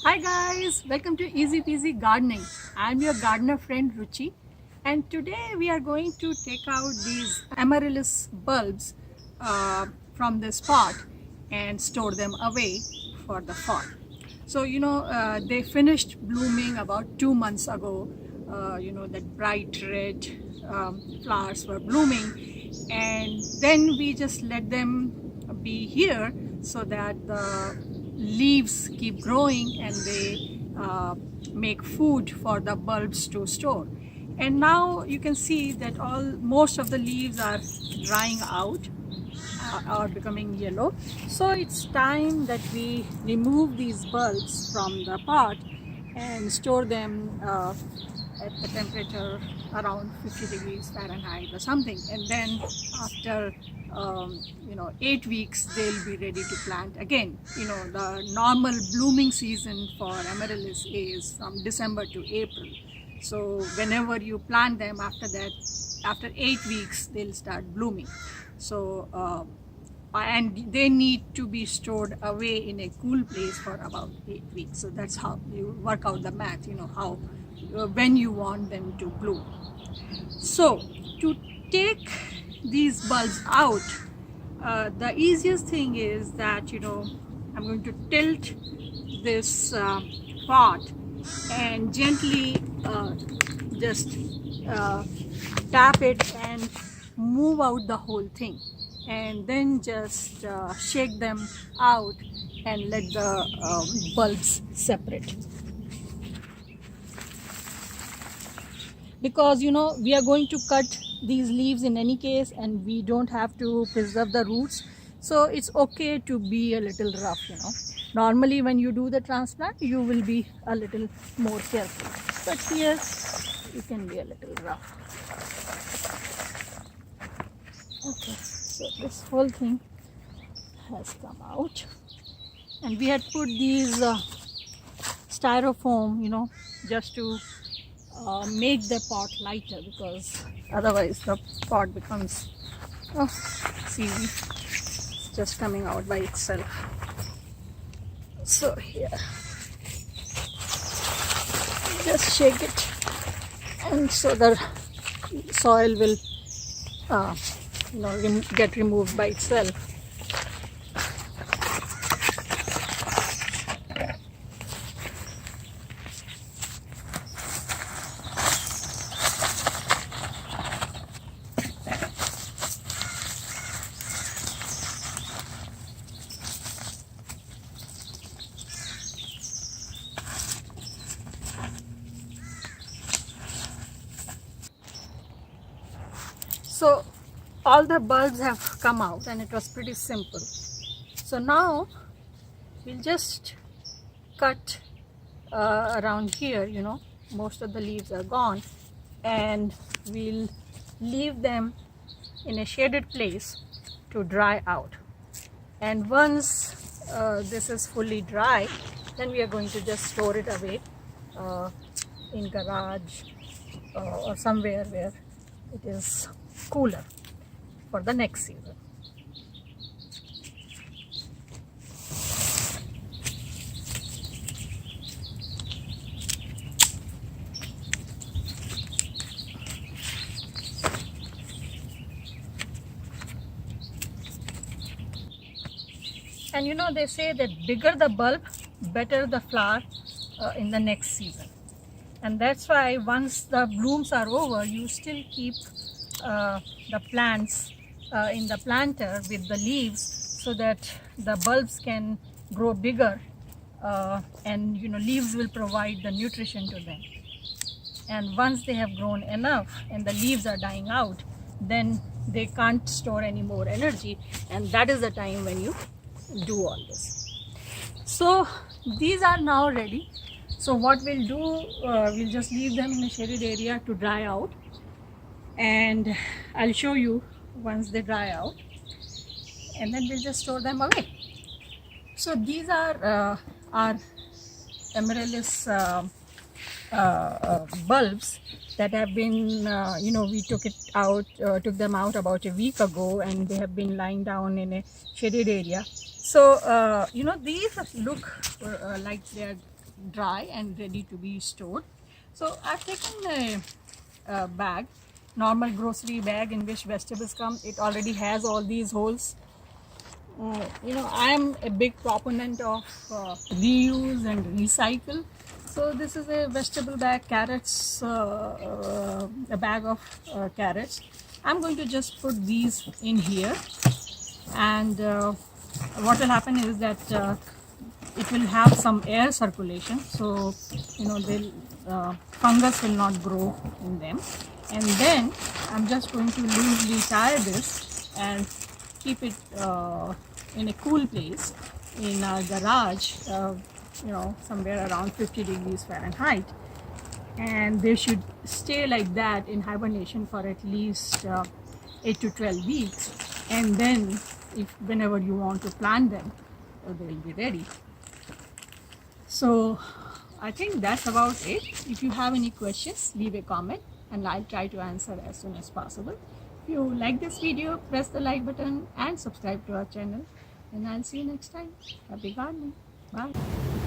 Hi guys, welcome to Easy Peasy Gardening. I'm your gardener friend Ruchi, and today we are going to take out these amaryllis bulbs from this pot and store them away for the fall. So they finished blooming about 2 months ago. That bright red flowers were blooming, and then we just let them be here so that the leaves keep growing and they make food for the bulbs to store. And now you can see that most of the leaves are drying out or becoming yellow. So it's time that we remove these bulbs from the pot and store them at the temperature around 50 degrees Fahrenheit or something. And then after 8 weeks they'll be ready to plant again. The normal blooming season for amaryllis is from December to April. So whenever you plant them, after that, after 8 weeks they'll start blooming. So and they need to be stored away in a cool place for about 8 weeks. So that's how you work out the math, how when you want them to bloom. So to take these bulbs out, the easiest thing is that I'm going to tilt this pot and gently just tap it and move out the whole thing, and then just shake them out and let the bulbs separate. Because we are going to cut these leaves in any case, and we don't have to preserve the roots, so it's okay to be a little rough. Normally when you do the transplant you will be a little more careful, but here you can be a little rough. Okay, so this whole thing has come out, and we had put these styrofoam just to make the pot lighter, because otherwise the pot becomes see, it's just coming out by itself. So here, just shake it, and so the soil will get removed by itself. So all the bulbs have come out, and it was pretty simple. So now we'll just cut around here. Most of the leaves are gone, and we'll leave them in a shaded place to dry out. And once this is fully dry, then we are going to just store it away in garage or somewhere where it is cooler for the next season. And they say that bigger the bulb, better the flower in the next season. And that's why once the blooms are over, you still keep the plants in the planter with the leaves, so that the bulbs can grow bigger, and leaves will provide the nutrition to them. And once they have grown enough and the leaves are dying out, then they can't store any more energy, and that is the time when you do all this. So these are now ready. So what we'll do, we'll just leave them in a shaded area to dry out, and I'll show you once they dry out, and then we'll just store them away. So these are our amaryllis bulbs that have been, we took them out about a week ago, and they have been lying down in a shaded area. So these look like they are dry and ready to be stored. So I've taken a bag, normal grocery bag in which vegetables come. It already has all these holes. I'm a big proponent of reuse and recycle. So this is a vegetable bag, carrots, a bag of carrots. I'm going to just put these in here, and what will happen is that it will have some air circulation, so fungus will not grow in them. And then I'm just going to loosely tie this and keep it in a cool place in our garage, somewhere around 50 degrees Fahrenheit. And they should stay like that in hibernation for at least 8 to 12 weeks. And then whenever you want to plant them, they'll be ready. So I think that's about it. If you have any questions, leave a comment and I'll try to answer as soon as possible. If you like this video, press the like button and subscribe to our channel. And I'll see you next time. Happy gardening. Bye.